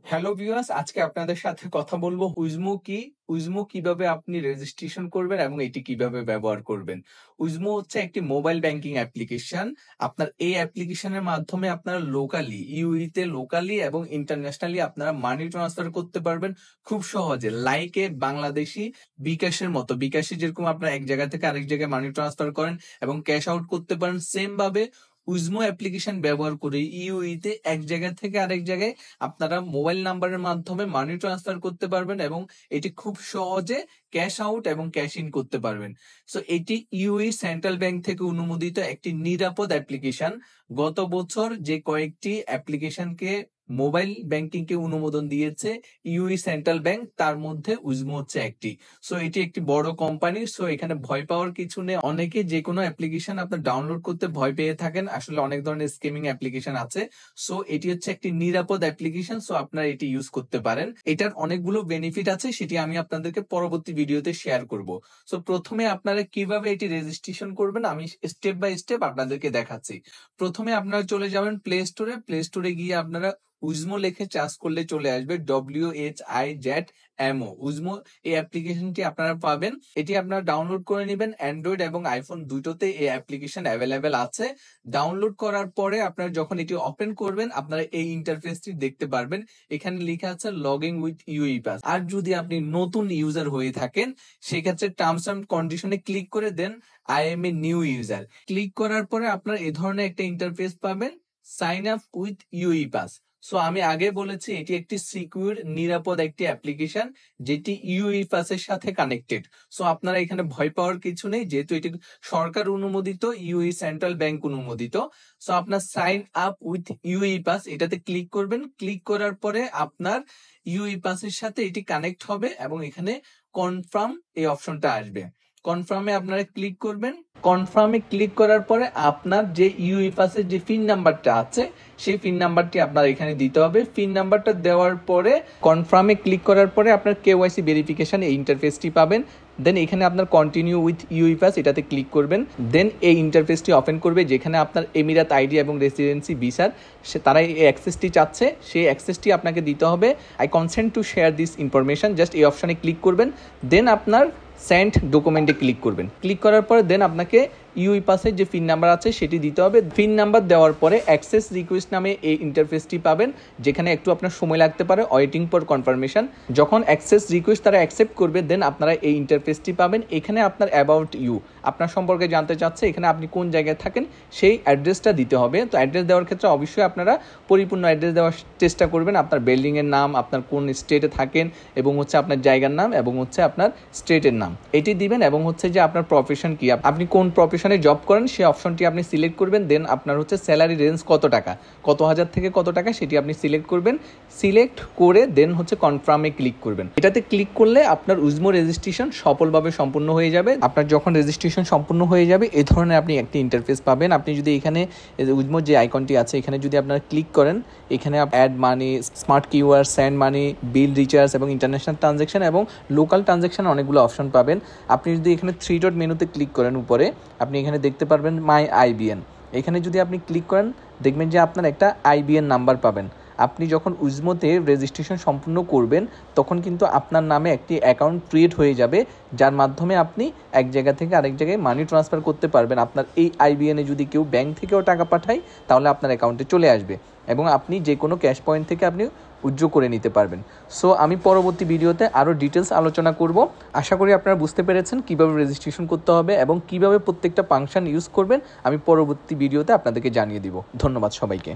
Hello viewers, আজকে আপনাদের সাথে কথা বলবো উইজমো কি, উইজমো কিভাবে আপনি রেজিস্ট্রেশন করবেন এবং এটি কিভাবে ব্যবহার করবেন। উইজমো হচ্ছে একটি মোবাইল ব্যাংকিং অ্যাপ্লিকেশন। আপনার এই অ্যাপ্লিকেশনের মাধ্যমে আপনারা লোকালি ইউইতে লোকালি এবং ইন্টারন্যাশনালি আপনারা মানি ট্রান্সফার করতে পারবেন খুব সহজে। লাইকে বাংলাদেশি বিকাশের মতো, বিকাশে যেরকম আপনারা এক জায়গা থেকে আরেক জায়গায় মানি ট্রান্সফার করেন এবং ক্যাশ আউট করতে পারেন, সেম ভাবে উইজমো অ্যাপ্লিকেশন ব্যবহার করে ইউইতে এক জায়গা থেকে আরেক জায়গায় আপনারা মোবাইল নাম্বারের মাধ্যমে মানি ট্রান্সফার করতে পারবেন এবং এটি খুব সহজে ক্যাশ আউট এবং ক্যাশ ইন করতে পারবেন। সো এটি ইউএই সেন্ট্রাল ব্যাংক থেকে অনুমোদিত একটি নিরাপদ অ্যাপ্লিকেশন। গত বছর যে কয়েকটি অ্যাপ্লিকেশনকে মোবাইল ব্যাংকিং কে অনুমোদন দিয়েছে ইউএই সেন্ট্রাল ব্যাংক, তার মধ্যে উইজমো হচ্ছে একটি। সো এটি একটি বড় কোম্পানি, সো এখানে ভয় পাওয়ার কিছু নেই। অনেকে যে কোনো অ্যাপ্লিকেশন আপনার ডাউনলোড করতে ভয় পেয়ে থাকেন, আসলে অনেক ধরনের স্কিমিং অ্যাপ্লিকেশন আছে। সো এটি হচ্ছে একটি নিরাপদ অ্যাপ্লিকেশন, সো আপনারা এটি ইউজ করতে পারেন। এটার অনেকগুলো বেনিফিট আছে, সেটি আমি আপনাদেরকে পরবর্তী ভিডিওতে শেয়ার করব। সো প্রথমে আপনারা কিভাবে এটি রেজিস্ট্রেশন করবেন আমি স্টেপ বাই স্টেপ আপনাদেরকে দেখাচ্ছি। প্রথমে আপনারা চলে যাবেন প্লে স্টোরে। প্লে স্টোরে গিয়ে আপনারা উইজমো লিখে চার্জ করলে চলে আসবে WHIZMO উইজমো। এই অ্যাপ্লিকেশনটি আপনারা পাবেন, এটি আপনারা ডাউনলোড করে নেবেন। অ্যান্ড্রয়েড এবং আইফোন দুটোতে এই অ্যাপ্লিকেশন অ্যাভেলেবেল আছে। ডাউনলোড করার পরে আপনারা যখন এটি ওপেন করবেন আপনারা এই ইন্টারফেসটি দেখতে পারবেন। এখানে লেখা আছে log in with UE pass. আর যদি আপনি নতুন ইউজার হয়ে থাকেন সেক্ষেত্রে টার্মস এন্ড কন্ডিশনে ক্লিক করে দেন I am a new user. Click করার পরে আপনারা এই ধরনের একটা ইন্টারফেস পাবেন, sign up with UE pass. So আমি আগে বলেছি এটি একটি সিকিউর নিরাপদ একটি অ্যাপ্লিকেশন যেটি ইউই পাসের সাথে কানেক্টেড। সো আপনারা এখানে ভয় পাওয়ার কিছু নেই, যেহেতু এটি সরকার অনুমোদিত, ইউই সেন্ট্রাল ব্যাংক অনুমোদিত। সো আপনার sign up with UE pass এটাতে ক্লিক করবেন। ক্লিক করার পরে আপনার ইউই পাসের সাথে এটি কানেক্ট হবে এবং এখানে কনফার্ম এই অপশনটা আসবে। কনফার্মে আপনারা ক্লিক করবেন। কনফার্মে ক্লিক করার পরে আপনার যে ইউই পাসের যে পিন নাম্বারটা আছে সেই পিন নাম্বারটি আপনার এখানে দিতে হবে। পিন নাম্বারটা দেওয়ার পরে কনফার্মে ক্লিক করার পরে আপনার কেওয়াইসি ভেরিফিকেশন এই ইন্টারফেসটি পাবেন। দেন এখানে আপনার কন্টিনিউ উইথ ইউই পাস এটাতে ক্লিক করবেন। দেন এই ইন্টারফেসটি ওপেন করবে যেখানে আপনার এমিরাত আইডি এবং রেসিডেন্সি ভিসার তারা এই অ্যাক্সেসটি চাচ্ছে, সেই অ্যাক্সেসটি আপনাকে দিতে হবে। I consent to share this information, just এই অপশনে ক্লিক করবেন। দেন আপনার সেন্ড ডকুমেন্টে ক্লিক করবেন। ক্লিক করার পরে দেন আপনাকে ইউই পাসের যে পিন নাম্বার আছে সেটি দিতে হবে। পিন নাম্বার দেওয়ার পরে অ্যাক্সেস রিকোয়েস্ট নামে এই ইন্টারফেসটি পাবেন, যেখানে একটু আপনার সময় লাগতে পারে, ওয়েটিং ফর কনফার্মেশন। যখন অ্যাক্সেস রিকোয়েস্ট তারা অ্যাকসেপ্ট করবে দেন আপনারা এই ইন্টারফেসটি পাবেন। এখানে আপনার অ্যাবাউট ইউ, আপনার সম্পর্কে জানতে চাচ্ছে, এখানে আপনি কোন জায়গায় থাকেন সেই অ্যাড্রেসটা দিতে হবে। তো অ্যাড্রেস দেওয়ার ক্ষেত্রে অবশ্যই আপনারা পরিপূর্ণ অ্যাড্রেস দেওয়ার চেষ্টা করবেন। আপনার বিল্ডিংয়ের নাম, আপনার কোন স্টেটে থাকেন এবং হচ্ছে আপনার জায়গার নাম এবং হচ্ছে আপনার স্টেটের নাম এটি দিবেন। এবং হচ্ছে যে আপনার প্রফেশন কি, আপনি কোন প্রফেশনে জব করেন সেই অপশনটি আপনি সিলেক্ট করবেন। দেন আপনার হচ্ছে স্যালারি রেঞ্জ কত টাকা, কত হাজার থেকে কত টাকা সেটি আপনি সিলেক্ট করবেন। সিলেক্ট করে দেন হচ্ছে কনফার্মে ক্লিক করবেন। এটাতে ক্লিক করলে আপনার উইজমো রেজিস্ট্রেশন সফলভাবে সম্পূর্ণ হয়ে যাবে। আপনার যখন রেজিস্ট্রেশন সম্পূর্ণ হয়ে যাবে এই ধরনের আপনি একটি ইন্টারফেস পাবেন। আপনি যদি এখানে উইজমোর যে আইকনটি আছে এখানে যদি আপনারা ক্লিক করেন, এখানে add money, smart QR, send money, bill recharge এবং ইন্টারন্যাশনাল ট্রানজ্যাকশন এবং লোকাল ট্রানজ্যাকশন অনেকগুলো অপশন পাবেন। আপনি যদি এখানে 3 ডট মেনুতে ক্লিক করেন উপরে, আপনি এখানে দেখতে পারবেন মাই আইবিএন। এখানে যদি আপনি ক্লিক করেন দেখবেন যে আপনার একটা আইবিএন নাম্বার পাবেন। আপনি যখন উইজমোতে রেজিস্ট্রেশন সম্পূর্ণ করবেন তখন কিন্তু আপনার নামে একটি অ্যাকাউন্ট ক্রিয়েট হয়ে যাবে, যার মাধ্যমে আপনি এক জায়গা থেকে আরেক জায়গায় মানি ট্রান্সফার করতে পারবেন। আপনার এই আইবিএনে যদি কেউ ব্যাংক থেকেও টাকা পাঠায় তাহলে আপনার অ্যাকাউন্টে চলে আসবে এবং আপনি যে কোনো ক্যাশ পয়েন্ট থেকে আপনি উইথড্র করে নিতে পারবেন। সো আমি পরবর্তী ভিডিওতে আরও ডিটেলস আলোচনা করব। আশা করি আপনারা বুঝতে পেরেছেন কিভাবে রেজিস্ট্রেশন করতে হবে এবং কিভাবে প্রত্যেকটা ফাংশন ইউজ করবেন। আমি পরবর্তী ভিডিওতে আপনাদেরকে জানিয়ে দিব। ধন্যবাদ সবাইকে।